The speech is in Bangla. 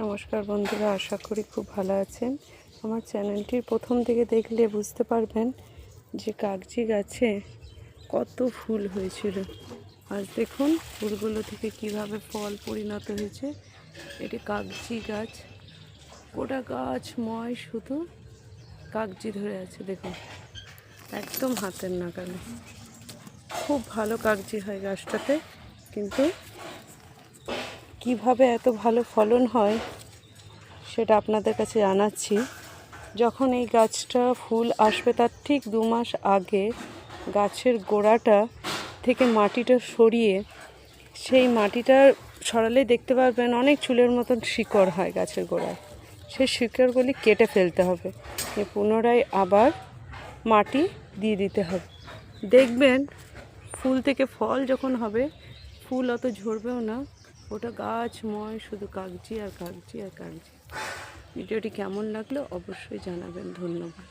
নমস্কার বন্ধুরা, আশা করি খুব ভালো আছেন। আমার চ্যানেলটির প্রথম থেকে দেখলে বুঝতে পারবেন যে কাগজি গাছে কত ফুল হয়েছিল। আজ দেখুন ফুলগুলো থেকে কিভাবে ফল পরিণত হয়েছে। এটি কাগজি গাছ, গোটা গাছময় শুধু কাগজি ধরে আছে। দেখুন, একদম হাতের নাগালে। খুব ভালো কাগজি হয় গাছটাতে, কিন্তু কিভাবে এত ভালো ফলন হয় সেটা আপনাদের কাছে জানাচ্ছি। যখন এই গাছটা ফুল আসবে তার ঠিক 2 মাস আগে গাছের গোড়াটা থেকে মাটিটা সরিয়ে, সেই মাটিটা সরালেই দেখতে পারবেন অনেক চুলের মতন শিকড় হয় গাছের গোড়ায়। সেই শিকড়গুলি কেটে ফেলতে হবে, পুনরায় আবার মাটি দিয়ে দিতে হবে। দেখবেন ফুল থেকে ফল যখন হবে, ফুল অত ঝরবেও না, ওটা গাছময় শুধু কাগজি আর কাগজি আর কাগজি। ভিডিওটি কেমন লাগলো অবশ্যই জানাবেন। ধন্যবাদ।